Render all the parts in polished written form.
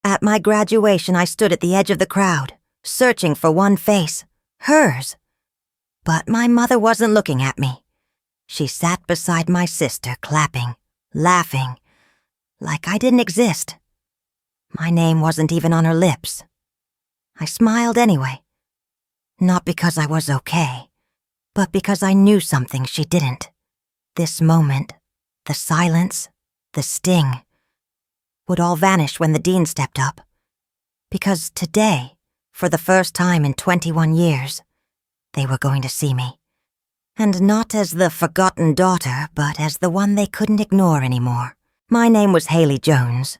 At my graduation, I stood at the edge of the crowd, searching for one face, hers. But my mother wasn't looking at me. She sat beside my sister, clapping, laughing, like I didn't exist. My name wasn't even on her lips. I smiled anyway. Not because I was okay, but because I knew something she didn't. This moment, the silence, the sting, would all vanish when the dean stepped up. Because today, for the first time in 21 years, they were going to see me. And not as the forgotten daughter, but as the one they couldn't ignore anymore. My name was Hailey Jones,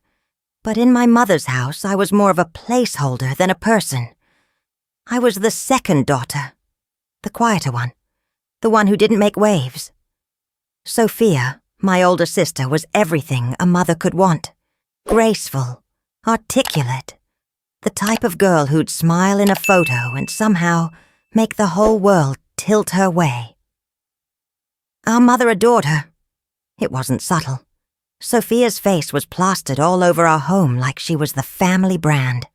but in my mother's house I was more of a placeholder than a person. I was the second daughter, the quieter one, the one who didn't make waves. Sophia, my older sister, was everything a mother could want. Graceful, articulate, the type of girl who'd smile in a photo and somehow make the whole world tilt her way. Our mother adored her. It wasn't subtle. Sophia's face was plastered all over our home like she was the family brand.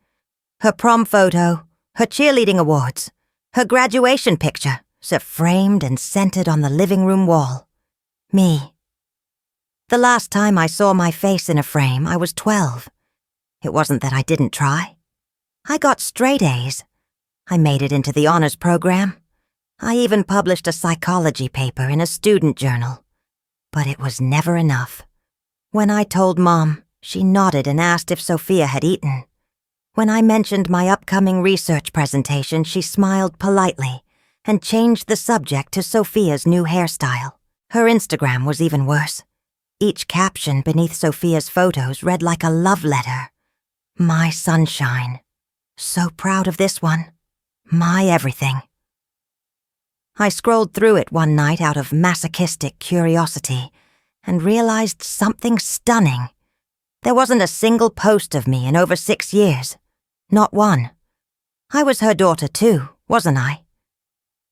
Her prom photo, her cheerleading awards, her graduation picture, so framed and centered on the living room wall. Me. The last time I saw my face in a frame, I was 12. It wasn't that I didn't try. I got straight A's. I made it into the honors program. I even published a psychology paper in a student journal. But it was never enough. When I told Mom, she nodded and asked if Sophia had eaten. When I mentioned my upcoming research presentation, she smiled politely and changed the subject to Sophia's new hairstyle. Her Instagram was even worse. Each caption beneath Sophia's photos read like a love letter. My sunshine. So proud of this one. My everything. I scrolled through it one night out of masochistic curiosity and realized something stunning. There wasn't a single post of me in over 6 years. Not one. I was her daughter too, wasn't I?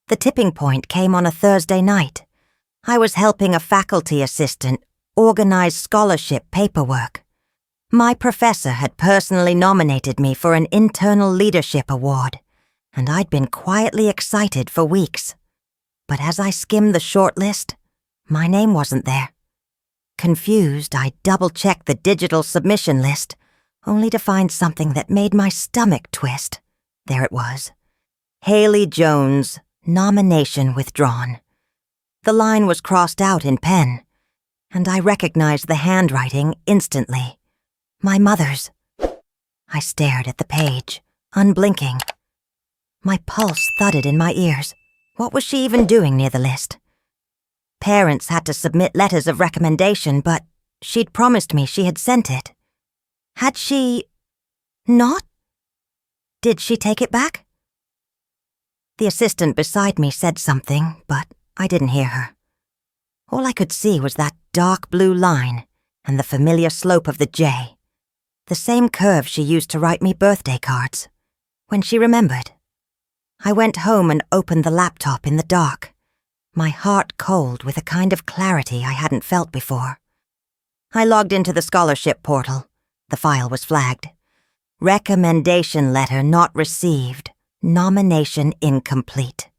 The tipping point came on a Thursday night. I was helping a faculty assistant organize scholarship paperwork. My professor had personally nominated me for an internal leadership award, and I'd been quietly excited for weeks. But as I skimmed the shortlist, my name wasn't there. Confused, I double-checked the digital submission list, only to find something that made my stomach twist. There it was. Hailey Jones, nomination withdrawn. The line was crossed out in pen, and I recognized the handwriting instantly. My mother's. I stared at the page, unblinking. My pulse thudded in my ears. What was she even doing near the list? Parents had to submit letters of recommendation, but she'd promised me she had sent it. Had she not? Did she take it back? The assistant beside me said something, but I didn't hear her. All I could see was that dark blue line and the familiar slope of the J, the same curve she used to write me birthday cards, when she remembered. I went home and opened the laptop in the dark, my heart cold with a kind of clarity I hadn't felt before. I logged into the scholarship portal. The file was flagged. Recommendation letter not received. Nomination incomplete.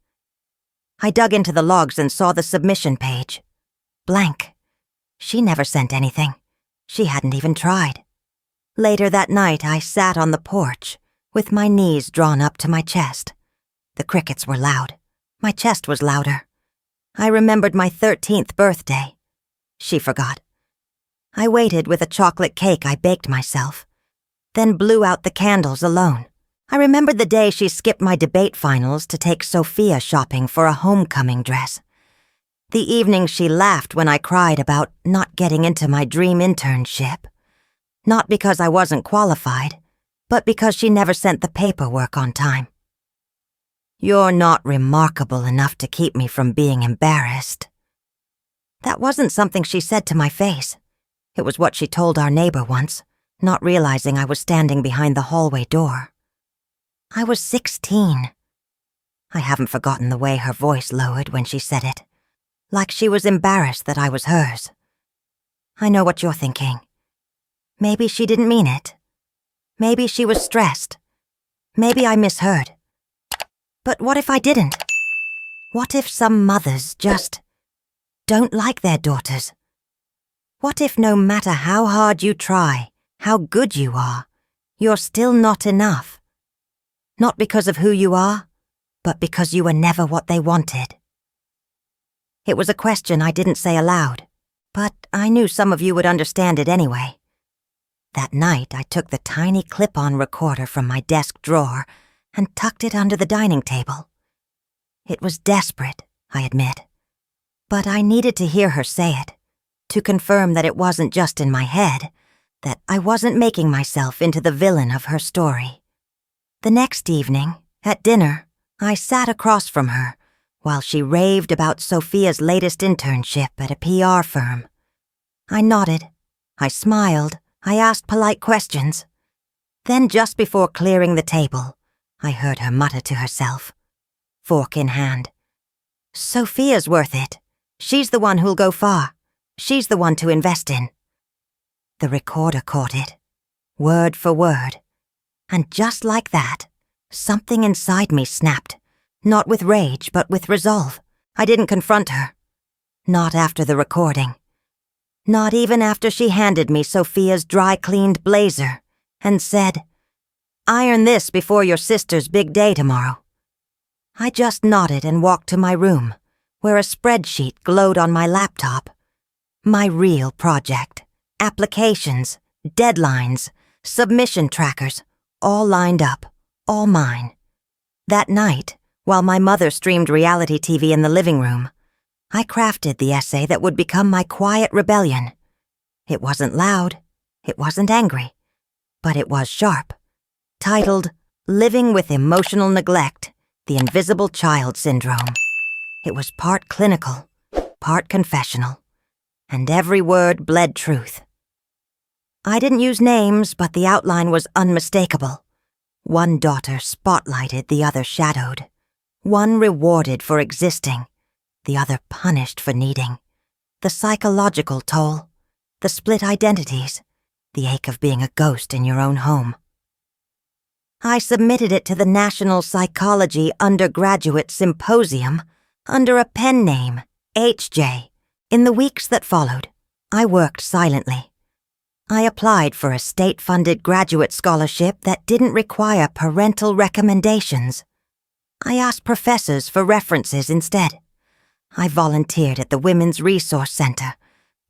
I dug into the logs and saw the submission page. Blank. She never sent anything. She hadn't even tried. Later that night, I sat on the porch, with my knees drawn up to my chest. The crickets were loud. My chest was louder. I remembered my 13th birthday. She forgot. I waited with a chocolate cake I baked myself, then blew out the candles alone. I remembered the day she skipped my debate finals to take Sophia shopping for a homecoming dress. The evening she laughed when I cried about not getting into my dream internship. Not because I wasn't qualified, but because she never sent the paperwork on time. You're not remarkable enough to keep me from being embarrassed. That wasn't something she said to my face. It was what she told our neighbor once, not realizing I was standing behind the hallway door. I was 16. I haven't forgotten the way her voice lowered when she said it, like she was embarrassed that I was hers. I know what you're thinking. Maybe she didn't mean it. Maybe she was stressed. Maybe I misheard. But what if I didn't? What if some mothers just don't like their daughters? What if no matter how hard you try, how good you are, you're still not enough? Not because of who you are, but because you were never what they wanted. It was a question I didn't say aloud, but I knew some of you would understand it anyway. That night, I took the tiny clip-on recorder from my desk drawer and tucked it under the dining table. It was desperate, I admit, but I needed to hear her say it, to confirm that it wasn't just in my head, that I wasn't making myself into the villain of her story. The next evening, at dinner, I sat across from her while she raved about Sophia's latest internship at a PR firm. I nodded, I smiled, I asked polite questions. Then just before clearing the table, I heard her mutter to herself, fork in hand. Sophia's worth it. She's the one who'll go far. She's the one to invest in. The recorder caught it, word for word. And just like that, something inside me snapped, not with rage, but with resolve. I didn't confront her. Not after the recording. Not even after she handed me Sophia's dry-cleaned blazer and said, "Iron this before your sister's big day tomorrow." I just nodded and walked to my room, where a spreadsheet glowed on my laptop. My real project, applications, deadlines, submission trackers, all lined up, all mine. That night, while my mother streamed reality TV in the living room, I crafted the essay that would become my quiet rebellion. It wasn't loud, it wasn't angry, but it was sharp. Titled, "Living with Emotional Neglect, the Invisible Child Syndrome." It was part clinical, part confessional, and every word bled truth. I didn't use names, but the outline was unmistakable. One daughter spotlighted, the other shadowed. One rewarded for existing, the other punished for needing. The psychological toll, the split identities, the ache of being a ghost in your own home. I submitted it to the National Psychology Undergraduate Symposium under a pen name, HJ. In the weeks that followed, I worked silently. I applied for a state-funded graduate scholarship that didn't require parental recommendations. I asked professors for references instead. I volunteered at the Women's Resource Center,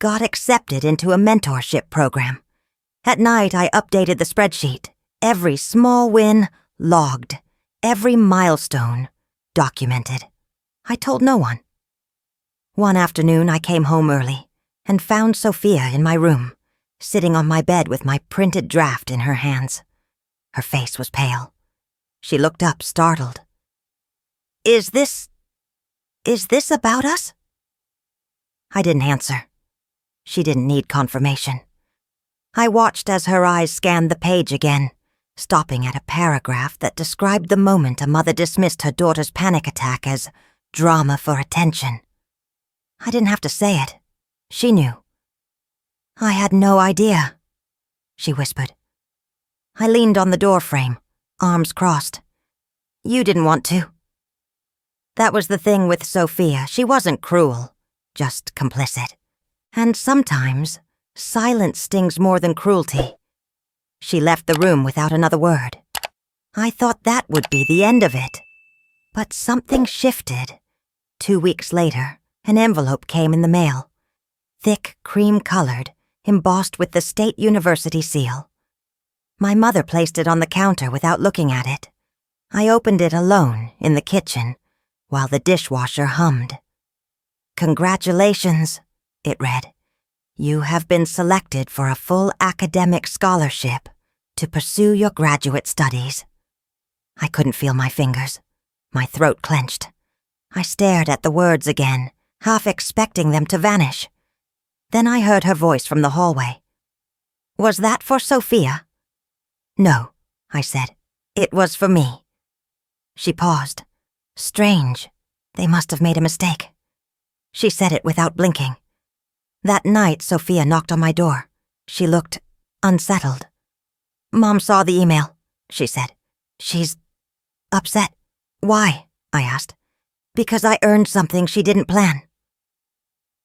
got accepted into a mentorship program. At night, I updated the spreadsheet. Every small win logged, every milestone documented. I told no one. One afternoon, I came home early and found Sophia in my room, sitting on my bed with my printed draft in her hands. Her face was pale. She looked up, startled. Is this about us?" I didn't answer. She didn't need confirmation. I watched as her eyes scanned the page again, stopping at a paragraph that described the moment a mother dismissed her daughter's panic attack as drama for attention. I didn't have to say it. She knew. "I had no idea," she whispered. I leaned on the doorframe, arms crossed. "You didn't want to." That was the thing with Sophia. She wasn't cruel, just complicit. And sometimes, silence stings more than cruelty. She left the room without another word. I thought that would be the end of it. But something shifted. 2 weeks later, an envelope came in the mail. Thick, cream-colored, embossed with the State University seal. My mother placed it on the counter without looking at it. I opened it alone in the kitchen, while the dishwasher hummed. "Congratulations," it read. "You have been selected for a full academic scholarship to pursue your graduate studies." I couldn't feel my fingers. My throat clenched. I stared at the words again, half expecting them to vanish. Then I heard her voice from the hallway. "Was that for Sophia?" "No," I said. "It was for me." She paused. Strange. They must have made a mistake. She said it without blinking. That night, Sophia knocked on my door. She looked unsettled. Mom saw the email, she said. She's upset. Why? I asked. Because I earned something she didn't plan.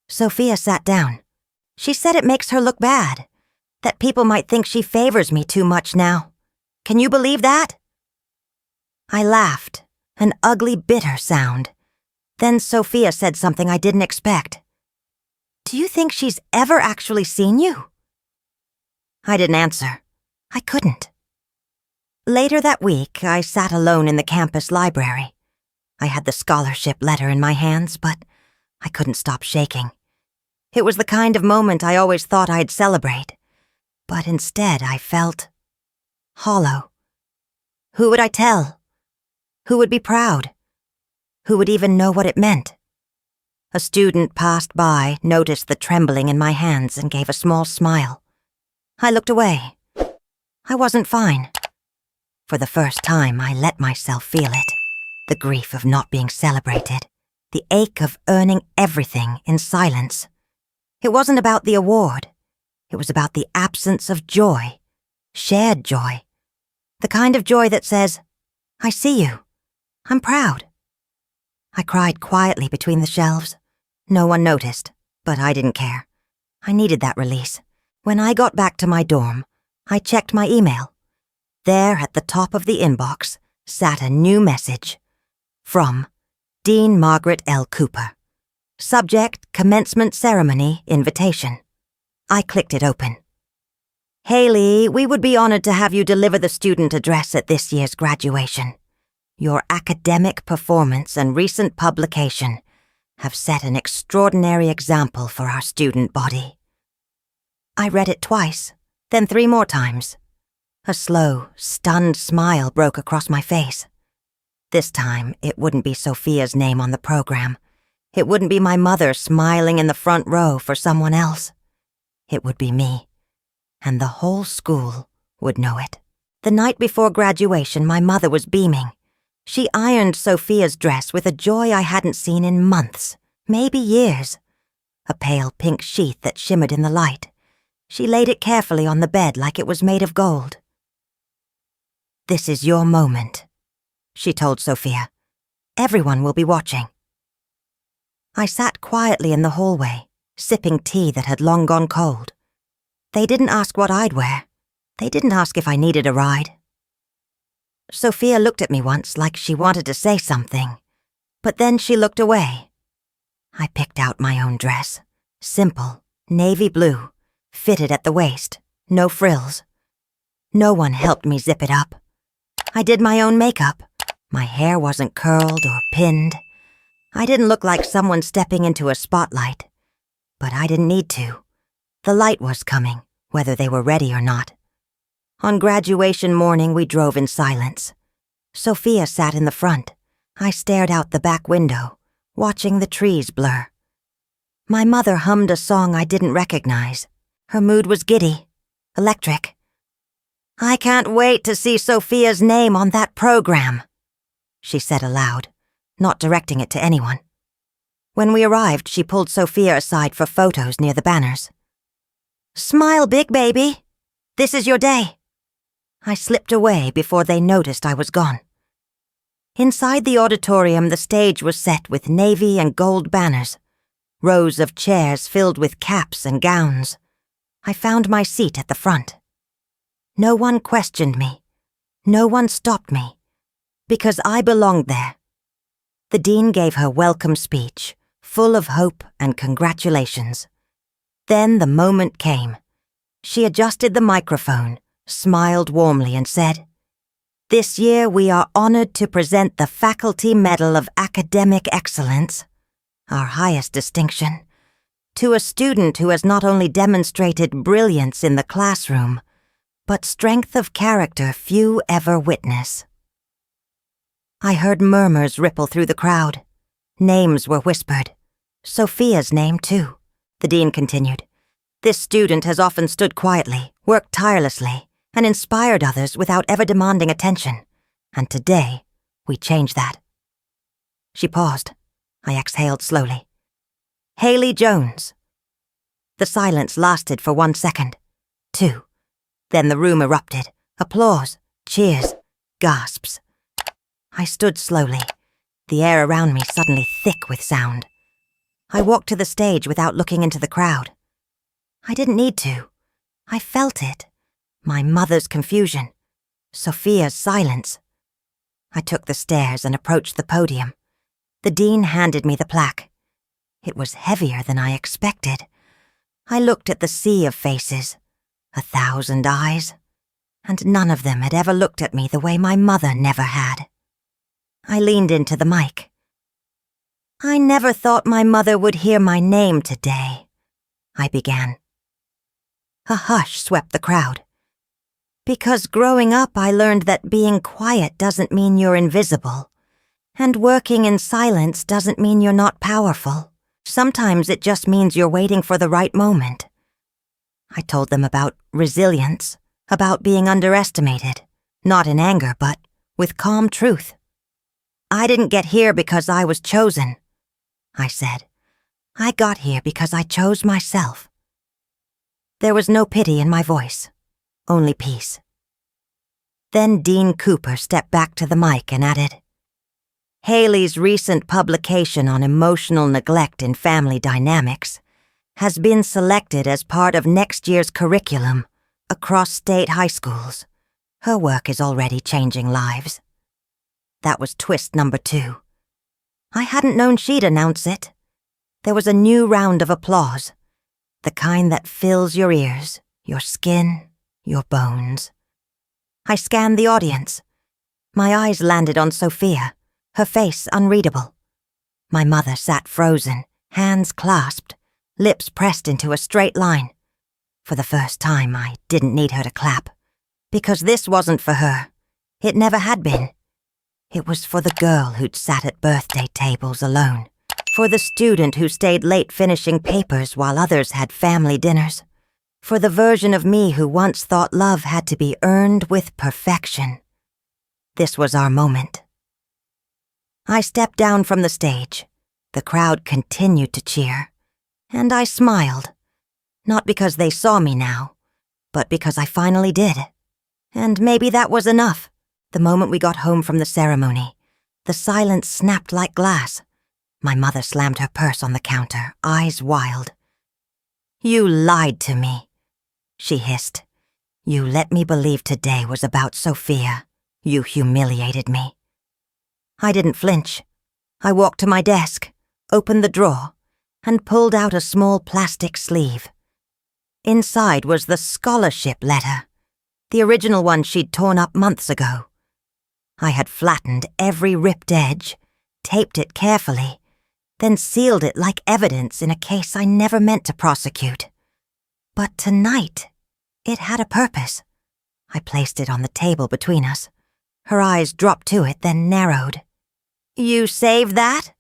Sophia sat down. She said it makes her look bad, that people might think she favors me too much now. Can you believe that? I laughed, an ugly, bitter sound. Then Sophia said something I didn't expect. Do you think she's ever actually seen you? I didn't answer. I couldn't. Later that week, I sat alone in the campus library. I had the scholarship letter in my hands, but I couldn't stop shaking. It was the kind of moment I always thought I'd celebrate. But instead, I felt hollow. Who would I tell? Who would be proud? Who would even know what it meant? A student passed by, noticed the trembling in my hands, and gave a small smile. I looked away. I wasn't fine. For the first time, I let myself feel it. The grief of not being celebrated. The ache of earning everything in silence. It wasn't about the award. It was about the absence of joy. Shared joy. The kind of joy that says, I see you. I'm proud. I cried quietly between the shelves. No one noticed, but I didn't care. I needed that release. When I got back to my dorm, I checked my email. There at the top of the inbox sat a new message. From Dean Margaret L. Cooper. Subject, Commencement Ceremony Invitation. I clicked it open. Hailey, we would be honored to have you deliver the student address at this year's graduation. Your academic performance and recent publication have set an extraordinary example for our student body. I read it twice, then 3 more times. A slow, stunned smile broke across my face. This time, it wouldn't be Sophia's name on the program. It wouldn't be my mother smiling in the front row for someone else. It would be me. And the whole school would know it. The night before graduation, my mother was beaming. She ironed Sophia's dress with a joy I hadn't seen in months, maybe years. A pale pink sheath that shimmered in the light. She laid it carefully on the bed like it was made of gold. This is your moment, she told Sophia. Everyone will be watching. I sat quietly in the hallway, sipping tea that had long gone cold. They didn't ask what I'd wear. They didn't ask if I needed a ride. Sophia looked at me once like she wanted to say something, but then she looked away. I picked out my own dress. Simple, navy blue, fitted at the waist, no frills. No one helped me zip it up. I did my own makeup. My hair wasn't curled or pinned. I didn't look like someone stepping into a spotlight. But I didn't need to. The light was coming, whether they were ready or not. On graduation morning, we drove in silence. Sophia sat in the front. I stared out the back window, watching the trees blur. My mother hummed a song I didn't recognize. Her mood was giddy, electric. I can't wait to see Sophia's name on that program, she said aloud, not directing it to anyone. When we arrived, she pulled Sophia aside for photos near the banners. Smile big, baby. This is your day. I slipped away before they noticed I was gone. Inside the auditorium, the stage was set with navy and gold banners, rows of chairs filled with caps and gowns. I found my seat at the front. No one questioned me. No one stopped me, because I belonged there. The dean gave her welcome speech, full of hope and congratulations. Then the moment came. She adjusted the microphone, smiled warmly, and said, This year we are honored to present the Faculty Medal of Academic Excellence, our highest distinction, to a student who has not only demonstrated brilliance in the classroom, but strength of character few ever witness. I heard murmurs ripple through the crowd. Names were whispered. Sophia's name, too, the dean continued. This student has often stood quietly, worked tirelessly, and inspired others without ever demanding attention. And today, we change that. She paused. I exhaled slowly. Hailey Jones. The silence lasted for 1 second. 2. Then the room erupted, Applause, cheers, gasps. I stood slowly, the air around me suddenly thick with sound. I walked to the stage without looking into the crowd. I didn't need to. I felt it. My mother's confusion. Sophia's silence. I took the stairs and approached the podium. The dean handed me the plaque. It was heavier than I expected. I looked at the sea of faces, 1,000 eyes, and none of them had ever looked at me the way my mother never had. I leaned into the mic. I never thought my mother would hear my name today, I began. A hush swept the crowd. Because growing up I learned that being quiet doesn't mean you're invisible, and working in silence doesn't mean you're not powerful. Sometimes it just means you're waiting for the right moment. I told them about resilience, about being underestimated, not in anger, but with calm truth. I didn't get here because I was chosen, I said. I got here because I chose myself. There was no pity in my voice, only peace. Then Dean Cooper stepped back to the mic and added, Hailey's recent publication on emotional neglect in family dynamics has been selected as part of next year's curriculum across state high schools. Her work is already changing lives. That was twist number 2. I hadn't known she'd announce it. There was a new round of applause, the kind that fills your ears, your skin, your bones. I scanned the audience. My eyes landed on Sophia, her face unreadable. My mother sat frozen, hands clasped, lips pressed into a straight line. For the first time, I didn't need her to clap, because this wasn't for her. It never had been. It was for the girl who'd sat at birthday tables alone, for the student who stayed late finishing papers while others had family dinners, for the version of me who once thought love had to be earned with perfection. This was our moment. I stepped down from the stage. The crowd continued to cheer, and I smiled, not because they saw me now, but because I finally did. And maybe that was enough. The moment we got home from the ceremony, the silence snapped like glass. My mother slammed her purse on the counter, eyes wild. You lied to me, she hissed. You let me believe today was about Sophia. You humiliated me. I didn't flinch. I walked to my desk, opened the drawer, and pulled out a small plastic sleeve. Inside was the scholarship letter, the original one she'd torn up months ago. I had flattened every ripped edge, taped it carefully, then sealed it like evidence in a case I never meant to prosecute. But tonight, it had a purpose. I placed it on the table between us. Her eyes dropped to it, then narrowed. You saved that?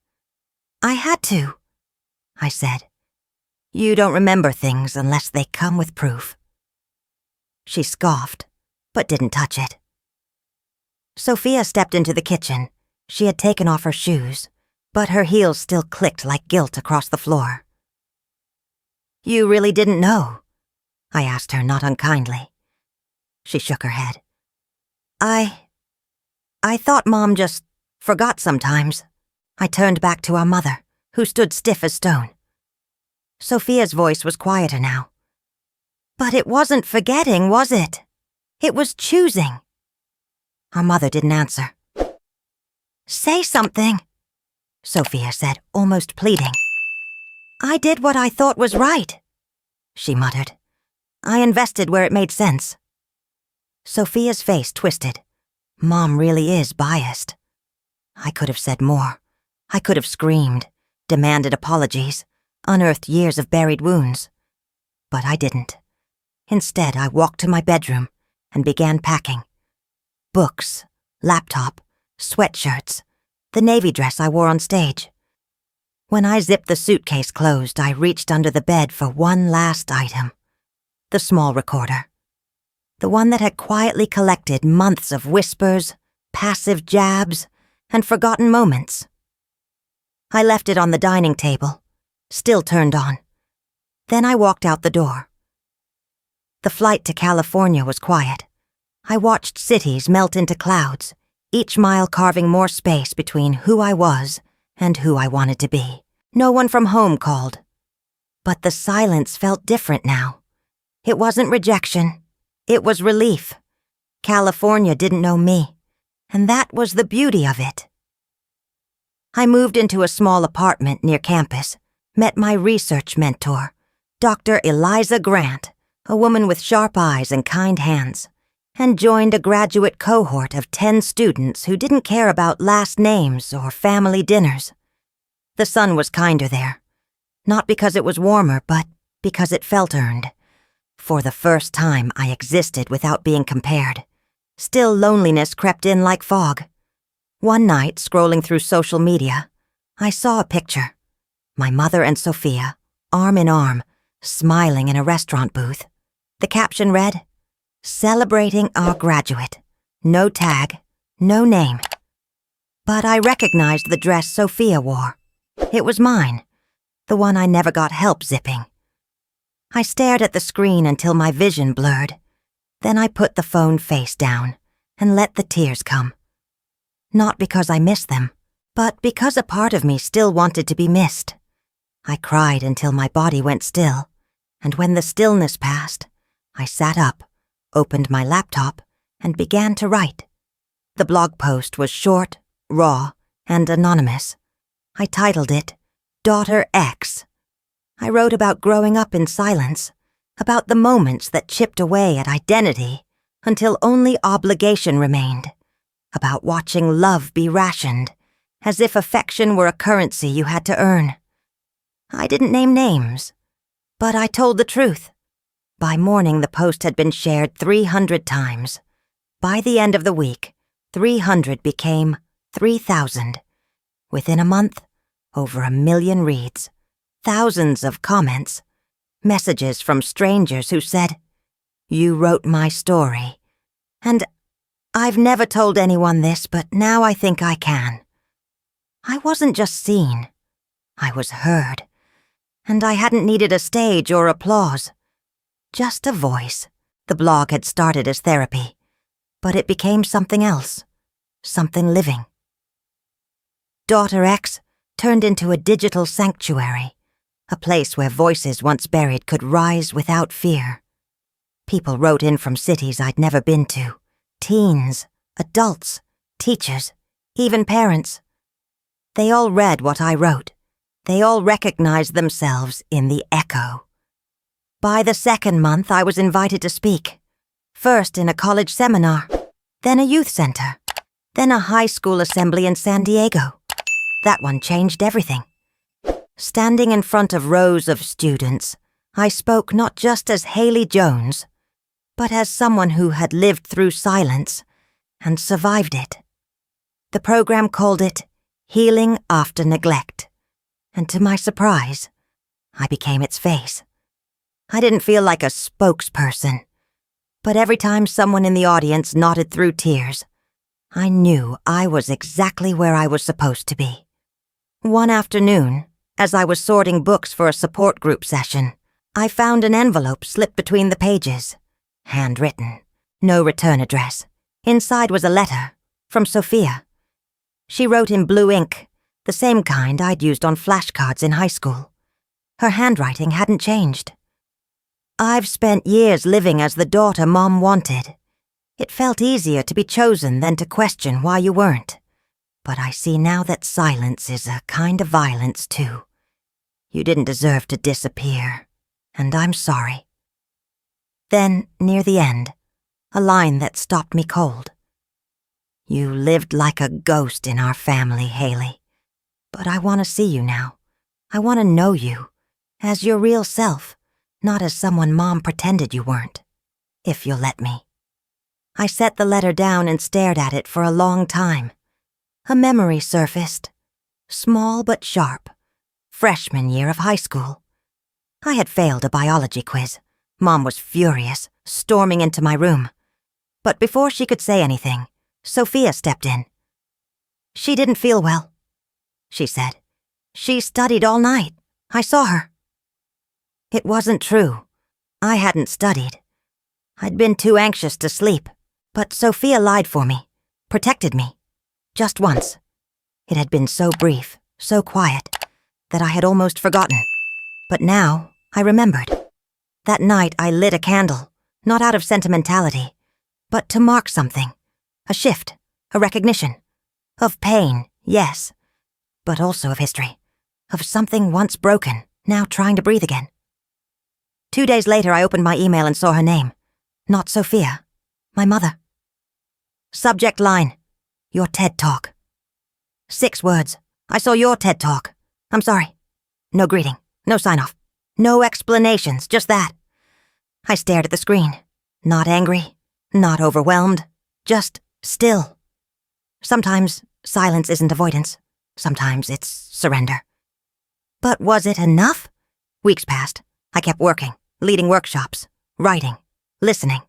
I had to, I said. You don't remember things unless they come with proof. She scoffed, but didn't touch it. Sophia stepped into the kitchen. She had taken off her shoes, but her heels still clicked like guilt across the floor. You really didn't know? I asked her, not unkindly. She shook her head. I thought Mom just forgot sometimes. I turned back to our mother, who stood stiff as stone. Sophia's voice was quieter now. But it wasn't forgetting, was it? It was choosing. Our mother didn't answer. Say something, Sophia said, almost pleading. I did what I thought was right, she muttered. I invested where it made sense. Sophia's face twisted. Mom really is biased. I could have said more. I could have screamed, demanded apologies, unearthed years of buried wounds. But I didn't. Instead, I walked to my bedroom and began packing. Books, laptop, sweatshirts, the navy dress I wore on stage. When I zipped the suitcase closed, I reached under the bed for one last item. The small recorder. The one that had quietly collected months of whispers, passive jabs, and forgotten moments. I left it on the dining table, still turned on. Then I walked out the door. The flight to California was quiet. I watched cities melt into clouds, each mile carving more space between who I was and who I wanted to be. No one from home called. But the silence felt different now. It wasn't rejection. It was relief. California didn't know me, and that was the beauty of it. I moved into a small apartment near campus, met my research mentor, Dr. Eliza Grant, a woman with sharp eyes and kind hands, and joined a graduate cohort of 10 students who didn't care about last names or family dinners. The sun was kinder there, not because it was warmer, but because it felt earned. For the first time, I existed without being compared. Still, loneliness crept in like fog. One night, scrolling through social media, I saw a picture. My mother and Sophia, arm in arm, smiling in a restaurant booth. The caption read, "Celebrating our graduate. No tag, no name." But I recognized the dress Sophia wore. It was mine, the one I never got help zipping. I stared at the screen until my vision blurred. Then I put the phone face down and let the tears come. Not because I missed them, but because a part of me still wanted to be missed. I cried until my body went still, and when the stillness passed, I sat up, opened my laptop, and began to write. The blog post was short, raw, and anonymous. I titled it, Daughter X. I wrote about growing up in silence, about the moments that chipped away at identity until only obligation remained, about watching love be rationed, as if affection were a currency you had to earn. I didn't name names, but I told the truth. By morning, the post had been shared 300 times. By the end of the week, 300 became 3,000. Within a month, over 1 million reads, thousands of comments, messages from strangers who said, "You wrote my story." And I've never told anyone this, but now I think I can. I wasn't just seen. I was heard. And I hadn't needed a stage or applause. Just a voice. The blog had started as therapy, but it became something else, something living. Daughter X turned into a digital sanctuary, a place where voices once buried could rise without fear. People wrote in from cities I'd never been to, teens, adults, teachers, even parents. They all read what I wrote. They all recognized themselves in the echo. By the second month, I was invited to speak. First in a college seminar, then a youth center, then a high school assembly in San Diego. That one changed everything. Standing in front of rows of students, I spoke not just as Hailey Jones, but as someone who had lived through silence and survived it. The program called it Healing After Neglect, and to my surprise, I became its face. I didn't feel like a spokesperson, but every time someone in the audience nodded through tears, I knew I was exactly where I was supposed to be. One afternoon, as I was sorting books for a support group session, I found an envelope slipped between the pages. Handwritten, no return address. Inside was a letter from Sophia. She wrote in blue ink, the same kind I'd used on flashcards in high school. Her handwriting hadn't changed. I've spent years living as the daughter Mom wanted. It felt easier to be chosen than to question why you weren't. But I see now that silence is a kind of violence, too. You didn't deserve to disappear, and I'm sorry. Then, near the end, a line that stopped me cold. You lived like a ghost in our family, Hailey. But I want to see you now. I want to know you, as your real self, not as someone Mom pretended you weren't. If you'll let me. I set the letter down and stared at it for a long time. A memory surfaced, small but sharp. Freshman year of high school. I had failed a biology quiz. Mom was furious, storming into my room. But before she could say anything, Sophia stepped in. "She didn't feel well," she said. "She studied all night. I saw her." It wasn't true. I hadn't studied. I'd been too anxious to sleep. But Sophia lied for me, protected me. Just once. It had been so brief, so quiet, that I had almost forgotten. But now, I remembered. That night I lit a candle, not out of sentimentality, but to mark something. A shift, a recognition. Of pain, yes, but also of history. Of something once broken, now trying to breathe again. 2 days later I opened my email and saw her name. Not Sophia, my mother. Subject line, your TED Talk. 6 words. I saw your TED Talk. I'm sorry. No greeting, no sign-off, no explanations, just that. I stared at the screen. Not angry, not overwhelmed, just still. Sometimes silence isn't avoidance. Sometimes it's surrender. But was it enough? Weeks passed. I kept working, leading workshops, writing, listening.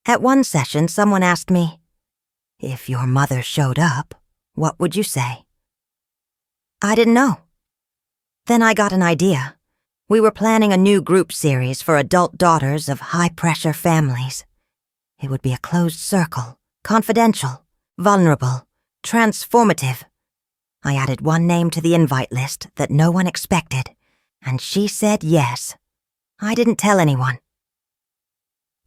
At one session, someone asked me, "If your mother showed up, what would you say?" I didn't know. Then I got an idea. We were planning a new group series for adult daughters of high-pressure families. It would be a closed circle, confidential, vulnerable, transformative. I added one name to the invite list that no one expected, and she said yes. I didn't tell anyone.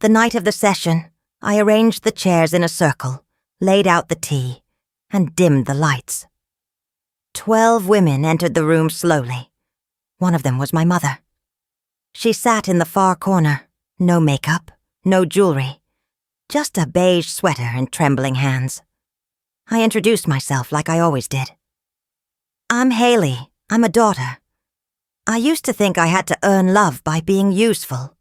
The night of the session, I arranged the chairs in a circle, laid out the tea, and dimmed the lights. 12 women entered the room slowly. One of them was my mother. She sat in the far corner, no makeup, no jewelry, just a beige sweater and trembling hands. I introduced myself like I always did. "I'm Hailey. I'm a daughter. I used to think I had to earn love by being useful.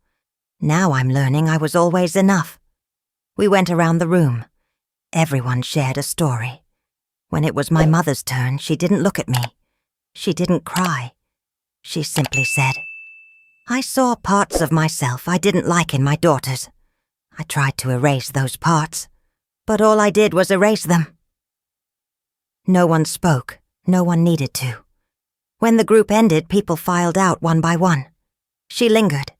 Now I'm learning I was always enough." We went around the room. Everyone shared a story. When it was my mother's turn, she didn't look at me. She didn't cry. She simply said, "I saw parts of myself I didn't like in my daughters. I tried to erase those parts, but all I did was erase them." No one spoke. No one needed to. When the group ended, people filed out one by one. She lingered.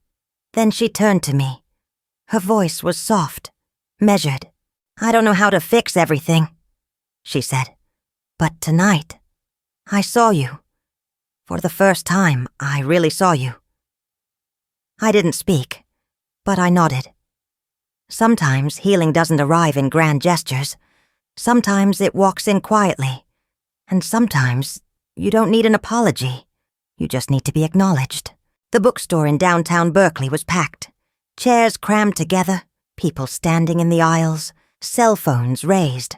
Then she turned to me. Her voice was soft, measured. "I don't know how to fix everything," she said. "But tonight, I saw you. For the first time, I really saw you." I didn't speak, but I nodded. Sometimes healing doesn't arrive in grand gestures. Sometimes it walks in quietly. And sometimes you don't need an apology. You just need to be acknowledged. The bookstore in downtown Berkeley was packed. Chairs crammed together, people standing in the aisles, cell phones raised.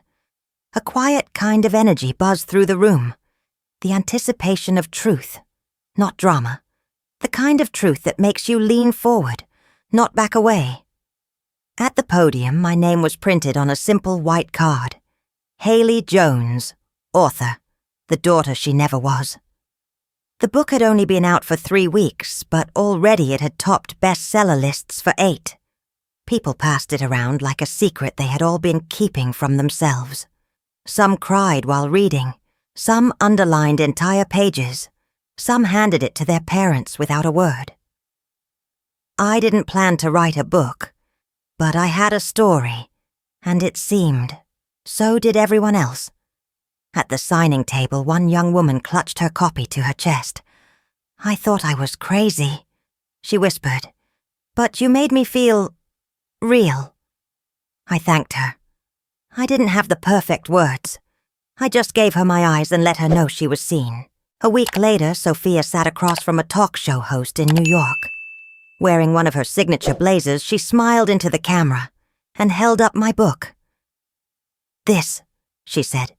A quiet kind of energy buzzed through the room. The anticipation of truth, not drama. The kind of truth that makes you lean forward, not back away. At the podium, my name was printed on a simple white card. Hailey Jones, author, the daughter she never was. The book had only been out for 3 weeks, but already it had topped bestseller lists for 8. People passed it around like a secret they had all been keeping from themselves. Some cried while reading. Some underlined entire pages. Some handed it to their parents without a word. I didn't plan to write a book, but I had a story, and it seemed, so did everyone else. At the signing table, one young woman clutched her copy to her chest. "I thought I was crazy," she whispered, "but you made me feel real." I thanked her. I didn't have the perfect words. I just gave her my eyes and let her know she was seen. A week later, Sophia sat across from a talk show host in New York. Wearing one of her signature blazers, she smiled into the camera and held up my book. "This," she said,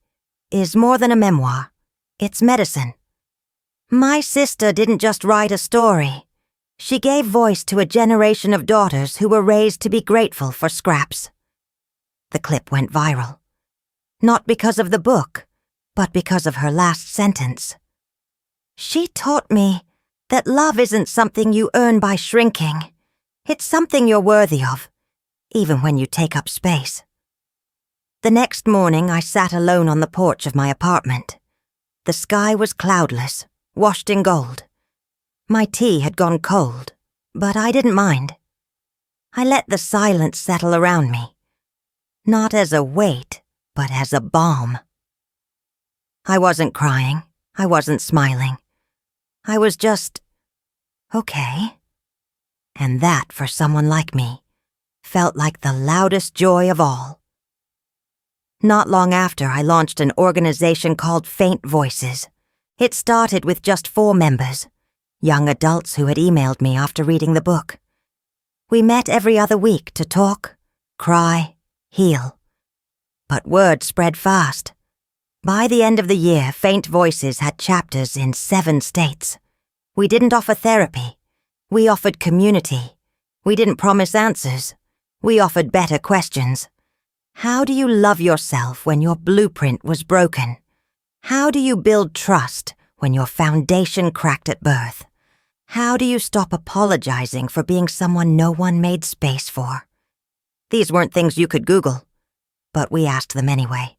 "is more than a memoir. It's medicine. My sister didn't just write a story. She gave voice to a generation of daughters who were raised to be grateful for scraps." The clip went viral. Not because of the book, but because of her last sentence. "She taught me that love isn't something you earn by shrinking. It's something you're worthy of, even when you take up space." The next morning, I sat alone on the porch of my apartment. The sky was cloudless, washed in gold. My tea had gone cold, but I didn't mind. I let the silence settle around me, Not as a weight, but as a balm. I wasn't crying. I wasn't smiling. I was just okay. And that, for someone like me, felt like the loudest joy of all. Not long after, I launched an organization called Faint Voices. It started with just 4 members, young adults who had emailed me after reading the book. We met every other week to talk, cry, heal. But word spread fast. By the end of the year, Faint Voices had chapters in 7 states. We didn't offer therapy. We offered community. We didn't promise answers. We offered better questions. How do you love yourself when your blueprint was broken? How do you build trust when your foundation cracked at birth? How do you stop apologizing for being someone no one made space for? These weren't things you could Google, but we asked them anyway.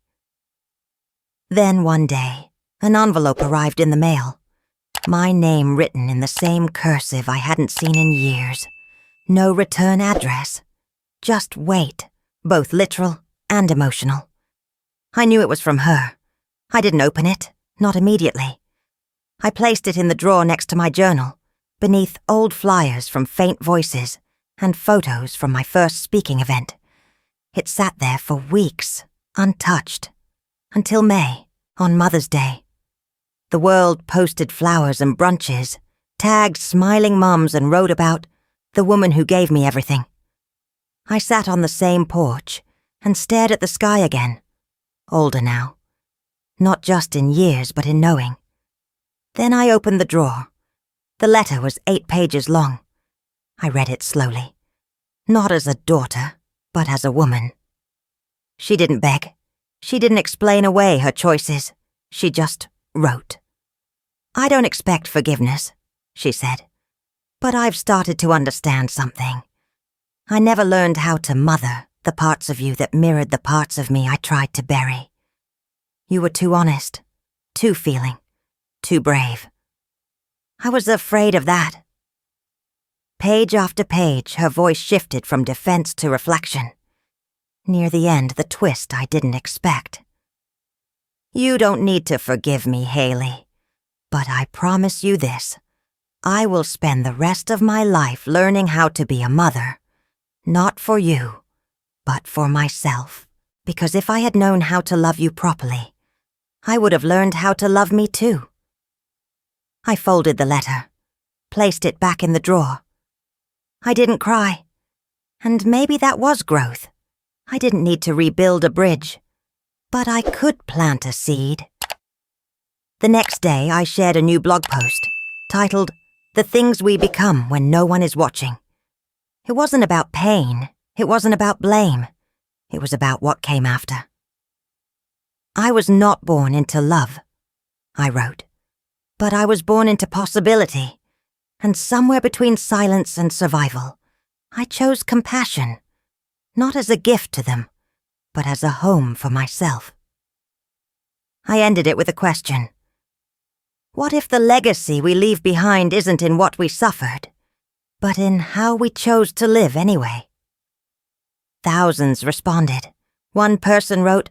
Then one day, an envelope arrived in the mail. My name written in the same cursive I hadn't seen in years. No return address. Just weight, both literal and emotional. I knew it was from her. I didn't open it, not immediately. I placed it in the drawer next to my journal, beneath old flyers from Faint Voices and photos from my first speaking event. It sat there for weeks, untouched, until May, on Mother's Day. The world posted flowers and brunches, tagged smiling moms, and wrote about the woman who gave me everything. I sat on the same porch and stared at the sky again, older now, not just in years but in knowing. Then I opened the drawer. The letter was 8 pages long. I read it slowly, not as a daughter, but as a woman. She didn't beg. She didn't explain away her choices. She just wrote. "I don't expect forgiveness," she said, "but I've started to understand something. I never learned how to mother the parts of you that mirrored the parts of me I tried to bury. You were too honest, too feeling, too brave. I was afraid of that." Page after page, her voice shifted from defense to reflection. Near the end, the twist I didn't expect. "You don't need to forgive me, Hailey, but I promise you this. I will spend the rest of my life learning how to be a mother, not for you, but for myself, because if I had known how to love you properly, I would have learned how to love me too." I folded the letter, placed it back in the drawer. I didn't cry, and maybe that was growth. I didn't need to rebuild a bridge, but I could plant a seed. The next day, I shared a new blog post titled, "The Things We Become When No One Is Watching." It wasn't about pain. It wasn't about blame. It was about what came after. "I was not born into love," I wrote, "but I was born into possibility, and somewhere between silence and survival, I chose compassion, not as a gift to them, but as a home for myself." I ended it with a question. What if the legacy we leave behind isn't in what we suffered, but in how we chose to live anyway? Thousands responded. One person wrote,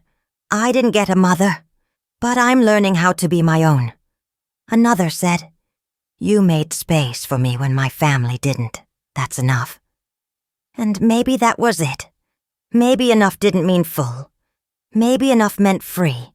"I didn't get a mother, but I'm learning how to be my own." Another said, "You made space for me when my family didn't. That's enough." And maybe that was it. Maybe enough didn't mean full. Maybe enough meant free.